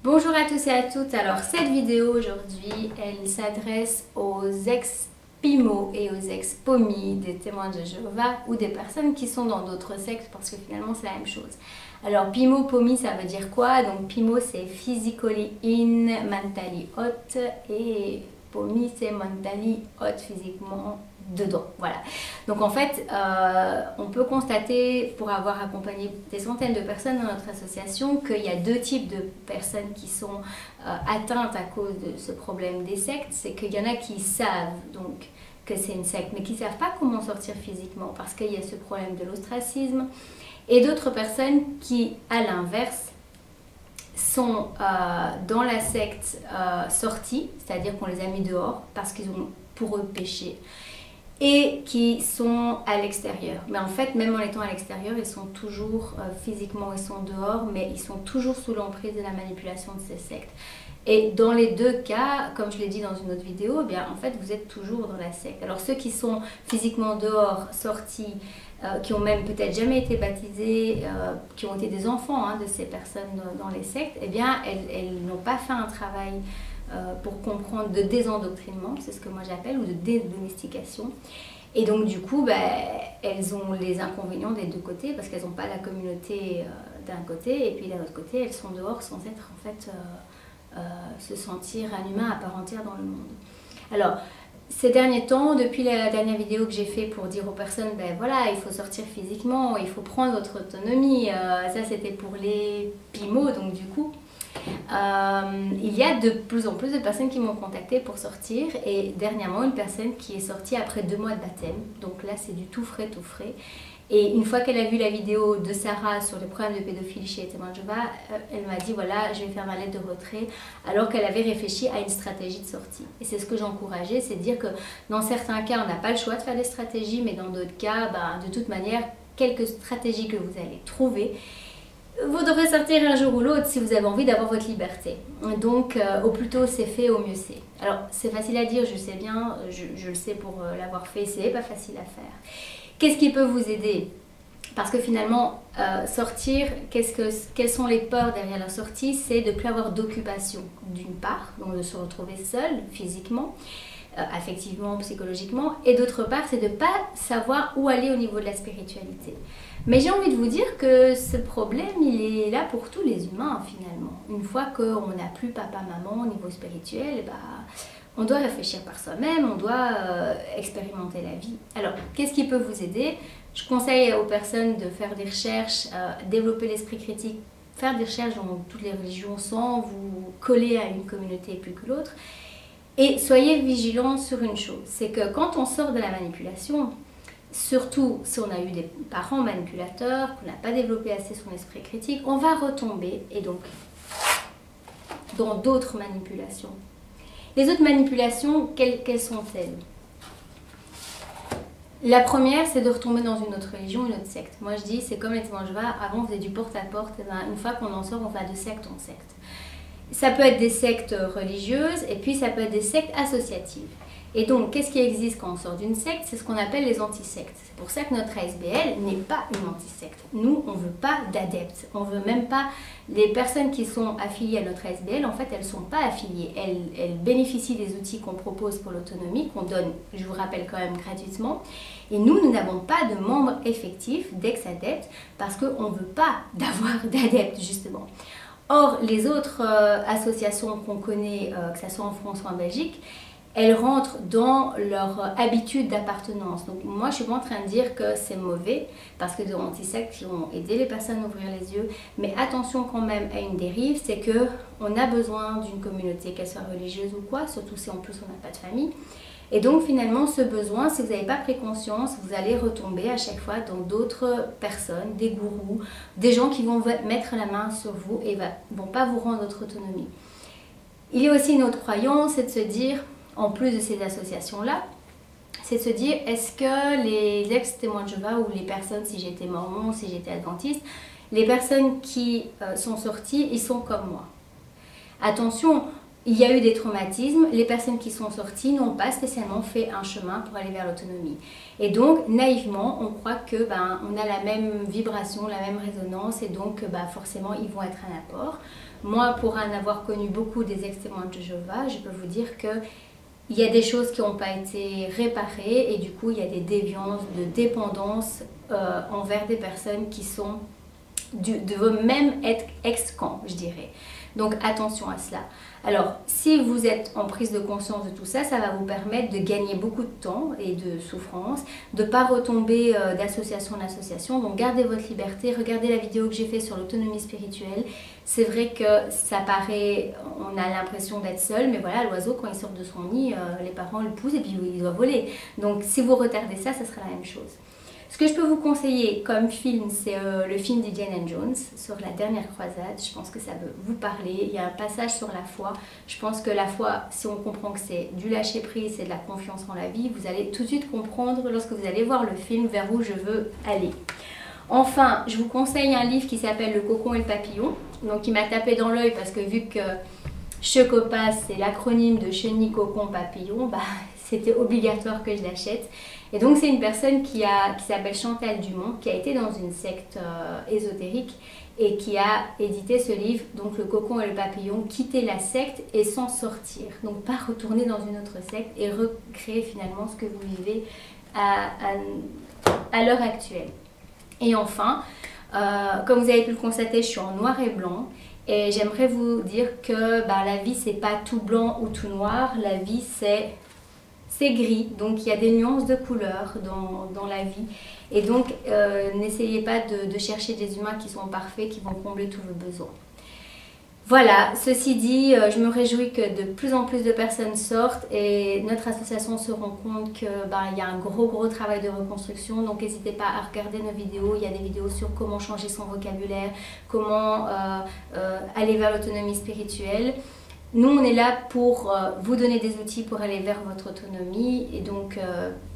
Bonjour à tous et à toutes. Alors cette vidéo aujourd'hui, elle s'adresse aux ex-PIMO et aux ex-POMI des témoins de Jéhovah ou des personnes qui sont dans d'autres sectes parce que finalement c'est la même chose. Alors PIMO, POMI ça veut dire quoi? Donc PIMO c'est physically in, mentally out et POMI c'est mentally out, physiquement dedans. Voilà. Donc en fait, on peut constater, pour avoir accompagné des centaines de personnes dans notre association, qu'il y a deux types de personnes qui sont atteintes à cause de ce problème des sectes. C'est qu'il y en a qui savent donc que c'est une secte, mais qui ne savent pas comment sortir physiquement parce qu'il y a ce problème de l'ostracisme. Et d'autres personnes qui, à l'inverse, sont dans la secte sortie, c'est-à-dire qu'on les a mis dehors parce qu'ils ont pour eux péché, et qui sont à l'extérieur. Mais en fait, même en étant à l'extérieur, ils sont toujours physiquement, ils sont dehors, mais ils sont toujours sous l'emprise de la manipulation de ces sectes. Et dans les deux cas, comme je l'ai dit dans une autre vidéo, eh bien, en fait, vous êtes toujours dans la secte. Alors ceux qui sont physiquement dehors, sortis, qui ont même peut-être jamais été baptisés, qui ont été des enfants de ces personnes dans les sectes, eh bien, elles n'ont pas fait un travail pour comprendre de désendoctrinement, c'est ce que moi j'appelle, ou de dédomestication. Et donc du coup, elles ont les inconvénients des deux côtés parce qu'elles n'ont pas la communauté d'un côté et puis d'un autre côté, elles sont dehors sans être en fait se sentir un humain à part entière dans le monde. Alors, ces derniers temps, depuis la dernière vidéo que j'ai fait pour dire aux personnes, voilà, il faut sortir physiquement, il faut prendre votre autonomie, ça c'était pour les PIMO, donc du coup, il y a de plus en plus de personnes qui m'ont contacté pour sortir et dernièrement une personne qui est sortie après 2 mois de baptême, donc là c'est du tout frais. Et une fois qu'elle a vu la vidéo de Sarah sur les problèmes de pédophilie chez les témoins de Jéhovah, elle m'a dit voilà, je vais faire ma lettre de retrait, alors qu'elle avait réfléchi à une stratégie de sortie. Et c'est ce que j'encourageais, c'est de dire que dans certains cas, on n'a pas le choix de faire des stratégies, mais dans d'autres cas, de toute manière, quelques stratégies que vous allez trouver, vous devrez sortir un jour ou l'autre si vous avez envie d'avoir votre liberté. Donc, au plus tôt c'est fait, au mieux c'est. Alors, c'est facile à dire, je sais bien, je le sais pour l'avoir fait, c'est pas facile à faire. Qu'est-ce qui peut vous aider? Parce que finalement, sortir, quelles sont les peurs derrière la sortie? C'est de ne plus avoir d'occupation, d'une part, donc de se retrouver seul physiquement, affectivement, psychologiquement, et d'autre part, c'est de ne pas savoir où aller au niveau de la spiritualité. Mais j'ai envie de vous dire que ce problème, il est là pour tous les humains finalement. Une fois qu'on n'a plus papa, maman au niveau spirituel, on doit réfléchir par soi-même, on doit expérimenter la vie. Alors, qu'est-ce qui peut vous aider? Je conseille aux personnes de faire des recherches, développer l'esprit critique, faire des recherches dans toutes les religions sans vous coller à une communauté plus que l'autre. Et soyez vigilants sur une chose, c'est que quand on sort de la manipulation, surtout si on a eu des parents manipulateurs, qu'on n'a pas développé assez son esprit critique, on va retomber, et donc, dans d'autres manipulations. Les autres manipulations, quelles sont-elles? La première, c'est de retomber dans une autre religion, une autre secte. Moi, je dis, c'est comme les témoins de Jéhovah, avant on faisait du porte-à-porte, une fois qu'on en sort, on va de secte en secte. Ça peut être des sectes religieuses, et puis ça peut être des sectes associatives. Et donc, qu'est-ce qui existe quand on sort d'une secte? C'est ce qu'on appelle les antisectes. C'est pour ça que notre ASBL n'est pas une antisecte. Nous, on ne veut pas d'adeptes. On ne veut même pas... Les personnes qui sont affiliées à notre ASBL, en fait, elles ne sont pas affiliées. Elles bénéficient des outils qu'on propose pour l'autonomie, qu'on donne, je vous rappelle quand même, gratuitement. Et nous n'avons pas de membres effectifs, d'ex-adeptes, parce qu'on ne veut pas d'avoir d'adeptes, justement. Or, les autres associations qu'on connaît, que ce soit en France ou en Belgique, elles rentrent dans leur habitude d'appartenance. Donc moi, je ne suis pas en train de dire que c'est mauvais, parce que des antisectes qui ont aidé les personnes à ouvrir les yeux, mais attention quand même à une dérive, c'est qu'on a besoin d'une communauté, qu'elle soit religieuse ou quoi, surtout si en plus on n'a pas de famille. Et donc finalement, ce besoin, si vous n'avez pas pris conscience, vous allez retomber à chaque fois dans d'autres personnes, des gourous, des gens qui vont mettre la main sur vous et ne vont pas vous rendre votre autonomie. Il y a aussi une autre croyance, c'est de se dire, en plus de ces associations-là, c'est de se dire, est-ce que les ex-témoins de Jéhovah ou les personnes, si j'étais mormon, si j'étais adventiste, les personnes qui sont sorties, ils sont comme moi? Attention, il y a eu des traumatismes, les personnes qui sont sorties n'ont pas spécialement fait un chemin pour aller vers l'autonomie. Et donc, naïvement, on croit que on a la même vibration, la même résonance, et donc forcément, ils vont être un apport. Moi, pour en avoir connu beaucoup des ex-témoins de Jéhovah, je peux vous dire que il y a des choses qui n'ont pas été réparées, et du coup, il y a des déviances de dépendance envers des personnes qui sont de même ex-camp, je dirais. Donc attention à cela. Alors, si vous êtes en prise de conscience de tout ça, ça va vous permettre de gagner beaucoup de temps et de souffrance, de ne pas retomber d'association en association. Donc gardez votre liberté, regardez la vidéo que j'ai faite sur l'autonomie spirituelle. C'est vrai que ça paraît, on a l'impression d'être seul, mais voilà, l'oiseau quand il sort de son nid, les parents le poussent et puis il doit voler. Donc si vous retardez ça, ça sera la même chose. Ce que je peux vous conseiller comme film, c'est le film d'Indiana Jones sur la dernière croisade. Je pense que ça peut vous parler. Il y a un passage sur la foi. Je pense que la foi, si on comprend que c'est du lâcher prise, c'est de la confiance en la vie, vous allez tout de suite comprendre lorsque vous allez voir le film vers où je veux aller. Enfin, je vous conseille un livre qui s'appelle Le Cocon et le Papillon. Donc il m'a tapé dans l'œil parce que vu que Checopas, c'est l'acronyme de Chenille, Cocon, Papillon, c'était obligatoire que je l'achète. Et donc c'est une personne qui s'appelle Chantal Dumont, qui a été dans une secte ésotérique et qui a édité ce livre, donc Le Cocon et le Papillon, quitter la secte et s'en sortir. Donc pas retourner dans une autre secte et recréer finalement ce que vous vivez à l'heure actuelle. Et enfin, comme vous avez pu le constater, je suis en noir et blanc. Et j'aimerais vous dire que la vie, c'est pas tout blanc ou tout noir. La vie, c'est gris, donc il y a des nuances de couleurs dans la vie. Et donc, n'essayez pas de chercher des humains qui sont parfaits, qui vont combler tous vos besoins. Voilà, ceci dit, je me réjouis que de plus en plus de personnes sortent et notre association se rend compte qu'il y a un gros travail de reconstruction. Donc n'hésitez pas à regarder nos vidéos. Il y a des vidéos sur comment changer son vocabulaire, comment aller vers l'autonomie spirituelle. Nous, on est là pour vous donner des outils pour aller vers votre autonomie et donc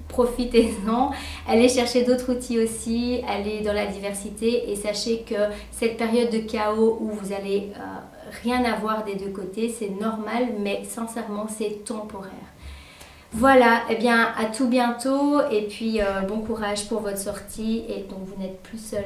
profitez-en, allez chercher d'autres outils aussi, allez dans la diversité et sachez que cette période de chaos où vous allez rien avoir des deux côtés, c'est normal, mais sincèrement, c'est temporaire. Voilà, eh bien à tout bientôt et puis bon courage pour votre sortie et donc vous n'êtes plus seul.